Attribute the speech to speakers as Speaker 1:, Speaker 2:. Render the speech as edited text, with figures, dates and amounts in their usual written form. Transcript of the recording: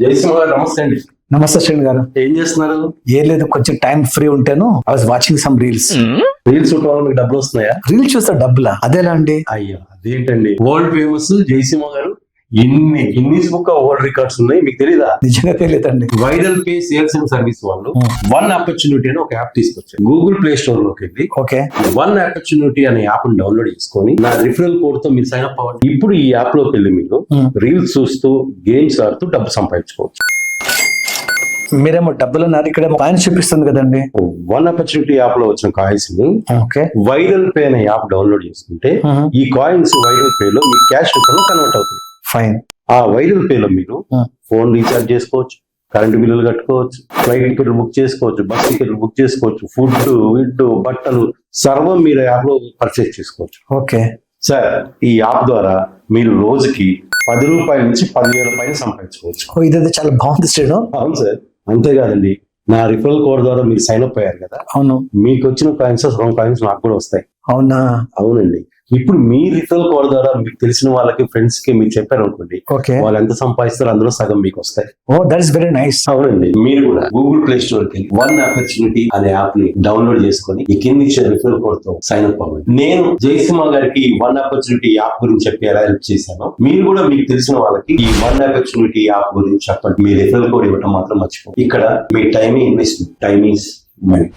Speaker 1: జయసింహ గారు నమస్తే అండి.
Speaker 2: నమస్తే శ్రేణి గారు.
Speaker 1: ఏం చేస్తున్నారు?
Speaker 2: ఏం లేదు, కొంచెం టైం ఫ్రీ ఉంటేను I was watching some reels.
Speaker 1: Reels చూడటం వల్ల మీకు డబ్బులు వస్తున్నాయా?
Speaker 2: రీల్స్ చూస్తే డబ్బులా? అదేలా అండి?
Speaker 1: అయ్యో అదేంటండి, వరల్డ్ ఫేమస్ జయసింహ గారు ఇన్ని గిన్నీస్ బుక్ వరల్డ్ రికార్డ్స్ ఉన్నాయి, మీకు తెలీదా?
Speaker 2: నిజంగా తెలియదండి.
Speaker 1: Viral pay sales and service వాళ్ళు వన్ ఆపర్చునిటీ అని ఒక యాప్ తీసుకొచ్చారు. గూగుల్ ప్లే స్టోర్ లోకి వెళ్ళి
Speaker 2: ఓకే,
Speaker 1: వన్ ఆపర్చునిటీ అనే యాప్ ని డౌన్లోడ్ చేసుకొని నా రిఫరల్ కోడ్ తో మీరు సైన్ అప్ అవ్వండి. ఇప్పుడు ఈ యాప్ లోకి వెళ్ళి మీరు రీల్స్ చూస్తూ గేమ్స్ ఆడుతూ డబ్బు సంపాదించుకోవచ్చు.
Speaker 2: మీరేమో డబ్బులు అన్నారు, ఇక్కడ కాయిన్స్ చూపిస్తుంది కదండి.
Speaker 1: వన్ ఆపర్చునిటీ యాప్ లో వచ్చిన కాయిన్స్ ని
Speaker 2: ఓకే,
Speaker 1: వైరల్ పే అనే యాప్ డౌన్లోడ్ చేసుకుంటే ఈ కాయిన్స్ వైరల్ పే లో మీ క్యాష్ రూపంలో కన్వర్ట్ అవుతుంది.
Speaker 2: ఫైన్.
Speaker 1: ఆ వైరల్ పే లో మీరు ఫోన్ రీఛార్జ్ చేసుకోవచ్చు, కరెంట్ బిల్లులు కట్టుకోవచ్చు, ఫ్లైట్ టికెట్లు బుక్ చేసుకోవచ్చు, బస్ టికెట్లు బుక్ చేసుకోవచ్చు, ఫుడ్, విడ్, బట్టలు సర్వం మీరు యాప్ లో పర్చేస్ చేసుకోవచ్చు.
Speaker 2: ఓకే
Speaker 1: సార్, ఈ యాప్ ద్వారా మీరు రోజుకి 10 రూపాయల నుంచి 10,000 పైన సంపాదించుకోవచ్చు.
Speaker 2: ఇదైతే చాలా బాగుంది శ్రీను.
Speaker 1: అవును సార్. అంతేకాదండి, నా రిఫరల్ కోడ్ ద్వారా మీరు సైన్ అప్ అయ్యారు కదా,
Speaker 2: అవును,
Speaker 1: మీకు వచ్చిన కాయిన్స్ సగం కాయిన్స్ నాకు కూడా వస్తాయి.
Speaker 2: అవునా?
Speaker 1: అవునండి. ఇప్పుడు మీ రిఫరల్ కోడ్ ద్వారా మీకు తెలిసిన వాళ్ళకి, ఫ్రెండ్స్ కి మీరు చెప్పారు అనుకోండి,
Speaker 2: ఓకే,
Speaker 1: వాళ్ళు ఎంత సంపాదిస్తారో అందులో సగం మీకు వస్తాయి.
Speaker 2: Oh that is very nice.
Speaker 1: అవునండి. మీరు కూడా గూగుల్ ప్లే స్టోర్ కి వన్ ఆపర్చునిటీ అనే యాప్ ని డౌన్లోడ్ చేసుకొని ఈ కింద ఇచ్చే రిఫరల్ కోడ్ తో సైన్ అప్ అవ్వండి. నేను జయసింహ గారికి వన్ ఆపర్చునిటీ యాప్ గురించి చెప్పి ఎలా హెల్ప్ చేశాను, మీరు కూడా మీకు తెలిసిన వాళ్ళకి ఈ వన్ ఆపర్చునిటీ యాప్ గురించి చెప్పండి. మీ రిఫరల్ కోడ్ ఇవ్వడం మాత్రం మర్చిపోండి. ఇక్కడ మీ time invest, time is money.